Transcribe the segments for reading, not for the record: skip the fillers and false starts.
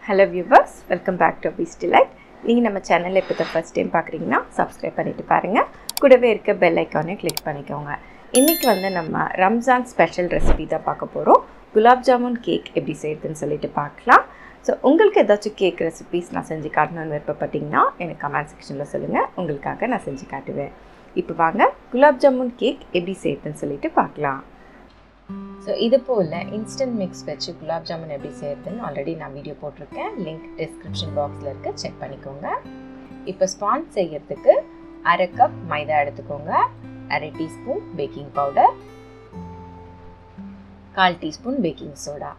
Hello viewers, welcome back to Abiz Delight. நீங்கள் நம்ம சேனலை இப்போ தான் ஃபர்ஸ்ட் டைம் பார்க்குறீங்கன்னா சப்ஸ்கிரைப் பண்ணிட்டு பாருங்கள். கூடவே இருக்க பெல் ஐக்கானை கிளிக் பண்ணிக்கோங்க. இன்றைக்கி வந்து நம்ம ரம்ஜான் ஸ்பெஷல் ரெசிபி தான் பார்க்க போகிறோம். குலாப் ஜாமுன் கேக் எப்படி செய்யுதுன்னு சொல்லிட்டு பார்க்கலாம். ஸோ உங்களுக்கு ஏதாச்சும் கேக் ரெசிபிஸ் நான் செஞ்சு காட்டணும்னு விருப்பப்பட்டிங்கன்னா எனக்கு கமெண்ட் செக்ஷனில் சொல்லுங்கள், உங்களுக்காக நான் செஞ்சு காட்டுவேன். இப்போ வாங்க குலாப் ஜாமுன் கேக் எப்படி செய்யுதுன்னு சொல்லிட்டு பார்க்கலாம். ஸோ இது போல் இன்ஸ்டன்ட் மிக்ஸ் வச்சு குலாப் ஜாமுன் எப்படி செய்யறதுன்னு ஆல்ரெடி நான் வீடியோ போட்டிருக்கேன். லிங்க் டிஸ்கிரிப்ஷன் பாக்ஸில் இருக்க செக் பண்ணிக்கோங்க. இப்போ ஸ்பான்ஜ் செய்யறதுக்கு அரை கப் மைதா எடுத்துக்கோங்க, அரை teaspoon baking powder, 1/4 teaspoon baking soda.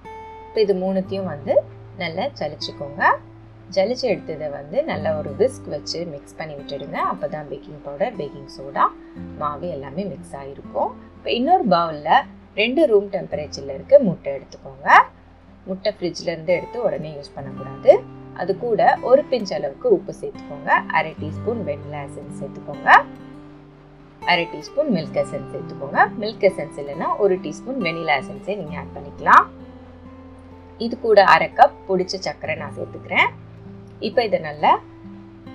இப்போ இது மூணுத்தையும் வந்து நல்லா ஜலிச்சுக்கோங்க. ஜலிச்சு எடுத்ததை வந்து நல்லா ஒரு விஸ்க் வச்சு மிக்ஸ் பண்ணி விட்டுடுங்க. அப்போ தான் பேக்கிங் பவுடர், பேக்கிங் சோடா, மாவு எல்லாமே மிக்ஸ் ஆகிருக்கும். இப்போ இன்னொரு பவுலில் 2 ரூம் டெம்பரேச்சரில் இருக்க முட்டை எடுத்துக்கோங்க. முட்டை ஃப்ரிட்ஜ்லேருந்து எடுத்து உடனே யூஸ் பண்ணக்கூடாது. அது கூட ஒரு பிஞ்ச் அளவுக்கு உப்பு சேர்த்துக்கோங்க. அரை டீஸ்பூன் வெனிலா எசன்ஸ் சேர்த்துக்கோங்க. அரை டீஸ்பூன் மில்க் எசன்ஸ் சேர்த்துக்கோங்க. மில்க் எசன்ஸ் இல்லைன்னா 1 டீஸ்பூன் வெனிலா எசன்ஸே நீங்கள் ஆட் பண்ணிக்கலாம். இது கூட அரை கப் பொடிச்ச சர்க்கரை நான் சேர்த்துக்கிறேன். இப்போ இதை நல்லா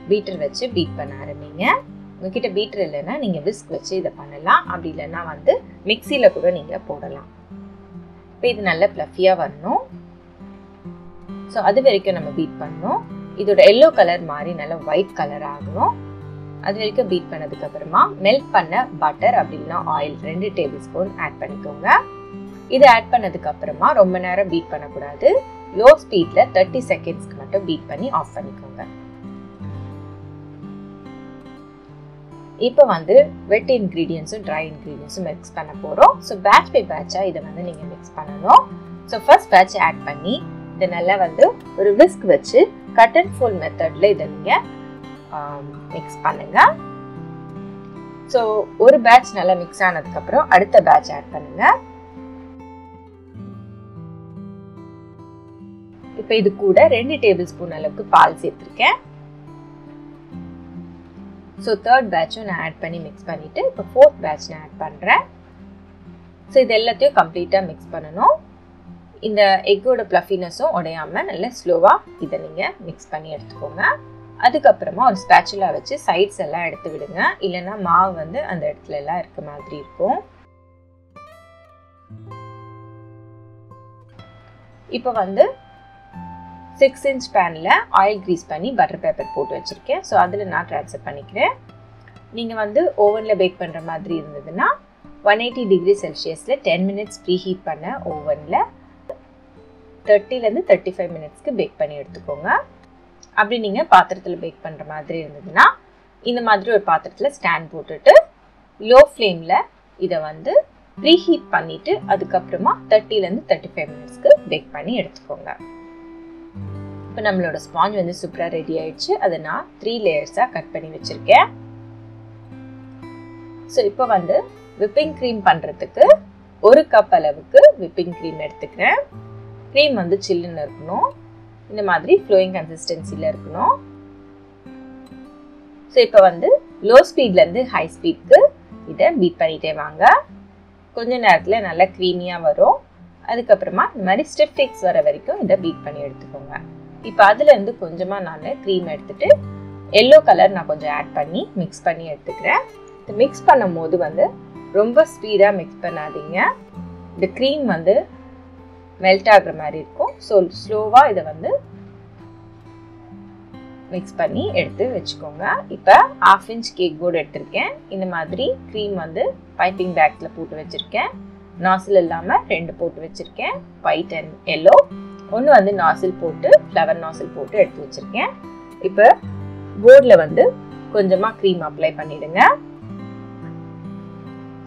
பீட்டர் வச்சு பீட் பண்ண ஆரம்பிங்க. உங்ககிட்ட பீட்டர் இல்லைன்னா நீங்கள் விஸ்க் வச்சு இதை பண்ணலாம். அப்படி இல்லைன்னா வந்து மிக்சியில் கூட நீங்கள் போடலாம். இப்போ இது நல்லா ஃப்ளஃபியாக வரணும். ஸோ அது வரைக்கும் நம்ம பீட் பண்ணணும். இதோட எல்லோ கலர் மாதிரி நல்லா ஒயிட் கலர் ஆகணும். அது வரைக்கும் பீட் பண்ணதுக்கு அப்புறமா மெல்ட் பண்ண பட்டர் அப்படி இல்லைன்னா ஆயில் 2 டேபிள் ஸ்பூன் ஆட் பண்ணிக்கோங்க. இது ஆட் பண்ணதுக்கு அப்புறமா ரொம்ப நேரம் பீட் பண்ணக்கூடாது. லோ ஸ்பீடில் 30 செகண்ட்ஸ்க்கு மட்டும் பீட் பண்ணி ஆஃப் பண்ணிக்கோங்க. இப்போ வந்து வெட் இன்க்ரீடியன்ஸும் ட்ரை இன்க்ரீடியன்ஸும் மிக்ஸ் பண்ண போகிறோம். ஸோ பேட்ச் பை பேட்சாக இதை வந்து நீங்கள் மிக்ஸ் பண்ணணும். ஸோ ஃபர்ஸ்ட் பேட்ச் ஆட் பண்ணி இதை நல்லா வந்து ஒரு விஸ்க் வச்சு கட் அண்ட் ஃபோல்ட் மெத்தடில் இதை நீங்கள் மிக்ஸ் பண்ணுங்கள். ஸோ ஒரு பேட்ச் நல்லா மிக்ஸ் ஆனதுக்கப்புறம் அடுத்த பேட்ச் ஆட் பண்ணுங்கள். இப்போ இது கூட 2 டேபிள் ஸ்பூன் அளவுக்கு பால் சேர்த்துருக்கேன். ஸோ 3rd பேட்சும் நான் ஆட் பண்ணி மிக்ஸ் பண்ணிவிட்டு இப்போ 4th பேட்ச் நான் ஆட் பண்ணுறேன். ஸோ இது எல்லாத்தையும் கம்ப்ளீட்டாக மிக்ஸ் பண்ணணும். இந்த எக்கோட ப்ளஃபினஸும் உடையாமல் நல்லா ஸ்லோவாக இதை நீங்கள் மிக்ஸ் பண்ணி எடுத்துக்கோங்க. அதுக்கப்புறமா ஒரு ஸ்பேச்சுலா வச்சு சைட்ஸ் எல்லாம் எடுத்து விடுங்க. இல்லைன்னா மாவு வந்து அந்த இடத்துல எல்லாம் இருக்க மாதிரி இருக்கும். இப்போ வந்து 6 inch பேனில் ஆயில் க்ரீஸ் பண்ணி பட்டர் பேப்பர் போட்டு வச்சுருக்கேன். ஸோ அதில் நான் ட்ரான்ஸ்ஃபர் பண்ணிக்கிறேன். நீங்கள் வந்து ஓவனில் பேக் பண்ணுற மாதிரி இருந்ததுன்னா 180 டிகிரி செல்சியஸில் 10 மினிட்ஸ் ப்ரீ ஹீட் பண்ண ஓவனில் 30லேருந்து 35 மினிட்ஸ்க்கு பேக் பண்ணி எடுத்துக்கோங்க. அப்படி நீங்கள் பாத்திரத்தில் பேக் பண்ணுற மாதிரி இருந்ததுன்னா இந்த மாதிரி ஒரு பாத்திரத்தில் ஸ்டாண்ட் போட்டுட்டு லோ ஃப்ளேமில் இதை வந்து ப்ரீ ஹீட் பண்ணிவிட்டு அதுக்கப்புறமா 30லேருந்து 35 மினிட்ஸ்க்கு பேக் பண்ணி எடுத்துக்கோங்க. இப்போ நம்மளோட ஸ்பாஞ்ச் வந்து சூப்பராக ரெடி ஆயிடுச்சு. அதை நான் 3 லேயர்ஸாக கட் பண்ணி வச்சுருக்கேன். ஸோ இப்போ வந்து விப்பிங் க்ரீம் பண்ணுறதுக்கு 1 கப் அளவுக்கு விப்பிங் க்ரீம் எடுத்துக்கிறேன். க்ரீம் வந்து சில்லுன்னு இருக்கணும். இந்த மாதிரி ஃப்ளோயிங் கன்சிஸ்டன்சியில் இருக்கணும். ஸோ இப்போ வந்து லோ ஸ்பீட்லேருந்து ஹை ஸ்பீட்க்கு இதை பீட் பண்ணிகிட்டே வாங்க. கொஞ்ச நேரத்தில் நல்லா க்ரீமியாக வரும். அதுக்கப்புறமா இந்த மாதிரி ஸ்டிஃப் ஃபிக்ஸ் வர வரைக்கும் இதை பீட் பண்ணி எடுத்துக்கோங்க. இப்போ அதுலேருந்து கொஞ்சமாக நான் க்ரீம் எடுத்துட்டு எல்லோ கலர் நான் கொஞ்சம் ஆட் பண்ணி மிக்ஸ் பண்ணி எடுத்துக்கிறேன். இது மிக்ஸ் பண்ணும் போது வந்து ரொம்ப ஸ்பீடாக மிக்ஸ் பண்ணாதீங்க. இந்த க்ரீம் வந்து மெல்ட் ஆகுற மாதிரி இருக்கும். ஸோ ஸ்லோவாக இதை வந்து மிக்ஸ் பண்ணி எடுத்து வச்சுக்கோங்க. இப்போ 1/2 inch கேக் போர்டு எடுத்திருக்கேன். இந்த மாதிரி க்ரீம் வந்து பைப்பிங் பேக்ஸில் போட்டு வச்சுருக்கேன். நாசில் இல்லாமல் 2 போட்டு வச்சுருக்கேன், ஒயிட் அண்ட் எல்லோ. ஒன்று வந்து நாசில் போட்டு ஃப்ளவர் நாசில் போட்டு எடுத்து வச்சுருக்கேன். இப்போ போர்டில் வந்து கொஞ்சமாக க்ரீம் அப்ளை பண்ணிவிடுங்க.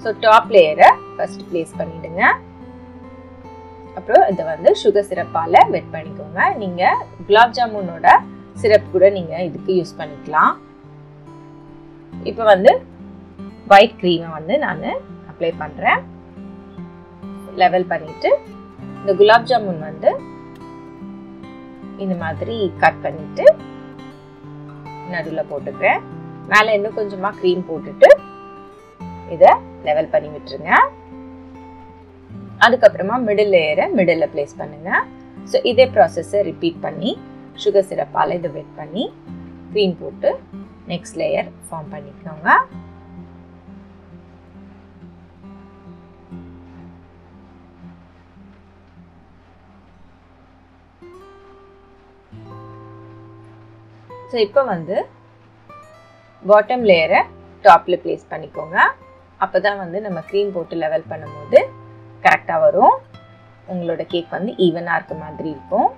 ஸோ டாப் லேயரை ஃபர்ஸ்ட் ப்ளேஸ் பண்ணிவிடுங்க. அப்புறம் இதை வந்து சுகர் சிரப்பால் வெட் பண்ணிக்கோங்க. நீங்கள் குலாப் ஜாமுனோட சிரப் கூட நீங்கள் இதுக்கு யூஸ் பண்ணிக்கலாம். இப்போ வந்து ஒயிட் க்ரீமை வந்து நான் அப்ளை பண்ணுறேன். லெவல் பண்ணிவிட்டு இந்த குலாப் ஜாமுன் வந்து இந்த மாதிரி கட் பண்ணிவிட்டு நடுவில் போட்டுக்கிறேன். மேலே இன்னும் கொஞ்சமாக க்ரீம் போட்டுட்டு இதை லெவல் பண்ணி விட்டுருங்க. அதுக்கப்புறமா மிடில் லேயரை மிடில் பிளேஸ் பண்ணுங்க. ஸோ இதே ப்ராசஸை ரிப்பீட் பண்ணி சுகர் சிரப்பால் இதை வெட் பண்ணி க்ரீம் போட்டு நெக்ஸ்ட் லேயர் ஃபார்ம் பண்ணிக்கோங்க. ஸோ இப்போ வந்து பாட்டம் லேயரை டாப்பில் ப்ளேஸ் பண்ணிக்கோங்க. அப்போ தான் வந்து நம்ம க்ரீம் போட்டு லெவல் பண்ணும்போது கரெக்டாக வரும். உங்களோட கேக் வந்து ஈவனாக இருக்க மாதிரி இருக்கும்.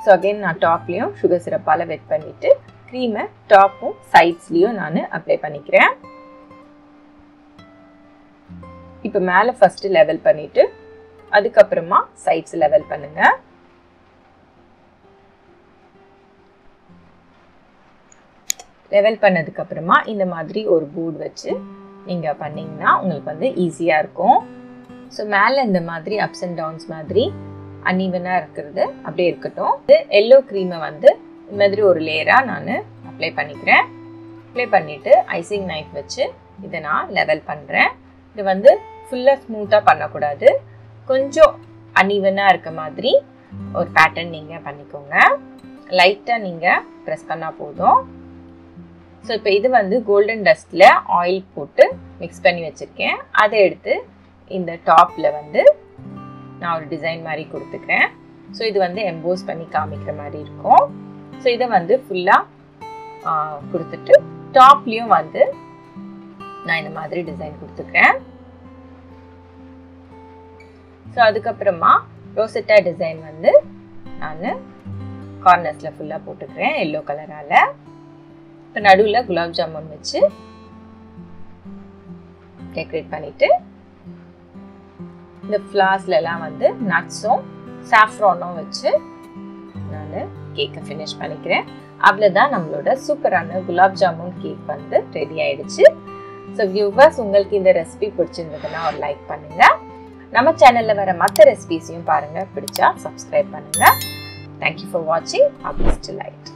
ஸோ அகெயின் நான் டாப்லேயும் சுகர் சிரப்பால் வெட் பண்ணிவிட்டு க்ரீமை டாப்பும் சைட்ஸ்லேயும் நான் அப்ளை பண்ணிக்கிறேன். இப்போ மேலே ஃபஸ்ட்டு லெவல் பண்ணிவிட்டு அதுக்கப்புறமா சைட்ஸ் லெவல் பண்ணுங்கள். லெவல் பண்ணதுக்கப்புறமா இந்த மாதிரி ஒரு போர்டு வச்சு நீங்கள் பண்ணிங்கன்னா உங்களுக்கு வந்து ஈஸியாக இருக்கும். ஸோ மேலே இந்த மாதிரி அப்ஸ் அண்ட் டவுன்ஸ் மாதிரி அன்ஈவனாக இருக்கிறது அப்படியே இருக்கட்டும். இது எல்லோ க்ரீமை வந்து இந்த மாதிரி ஒரு லேயராக நான் அப்ளை பண்ணிக்கிறேன். அப்ளை பண்ணிவிட்டு ஐசிங் நைஃப் வச்சு இதை நான் லெவல் பண்ணுறேன். இது வந்து ஃபுல்லாக ஸ்மூத்தாக பண்ணக்கூடாது, கொஞ்சம் அன்ஈவனாக இருக்க மாதிரி ஒரு பேட்டர்ன் நீங்கள் பண்ணிக்கோங்க. லைட்டாக நீங்கள் ப்ரெஸ் பண்ணால் போதும். ஸோ இப்போ இது வந்து கோல்டன் டஸ்ட்டில் ஆயில் போட்டு மிக்ஸ் பண்ணி வச்சுருக்கேன். அதை எடுத்து இந்த டாப்பில் வந்து நான் ஒரு டிசைன் மாதிரி கொடுத்துக்கிறேன். ஸோ இது வந்து எம்போஸ் பண்ணி காமிக்கிற மாதிரி இருக்கும். ஸோ இதை வந்து ஃபுல்லாக கொடுத்துட்டு டாப்லேயும் வந்து நான் இந்த மாதிரி டிசைன் கொடுத்துக்கிறேன். ஸோ அதுக்கப்புறமா ரோசெட்டா டிசைன் வந்து நான் கார்னர்ஸில் ஃபுல்லாக போட்டுக்கிறேன் எல்லோ கலரால். இப்போ நடுவில் குலாப் ஜாமுன் வச்சு டெக்கரேட் பண்ணிவிட்டு இந்த ஃப்ளார்ஸ்லாம் வந்து நட்ஸும் சாஃப்ரானும் வச்சு நான் கேக்கை ஃபினிஷ் பண்ணிக்கிறேன். அவ்வளோதான் நம்மளோட சூப்பரான குலாப் ஜாமுன் கேக் வந்து ரெடி ஆயிடுச்சு. ஸோ வியூவர்ஸ், உங்களுக்கு இந்த ரெசிபி பிடிச்சிருந்ததுன்னா ஒரு லைக் பண்ணுங்கள். நம்ம சேனலில் வர மற்ற ரெசிபிஸையும் பாருங்கள். பிடிச்சா சப்ஸ்கிரைப் பண்ணுங்கள். தேங்க்யூ ஃபார் வாட்சிங். அபிஸ் டிலைட்.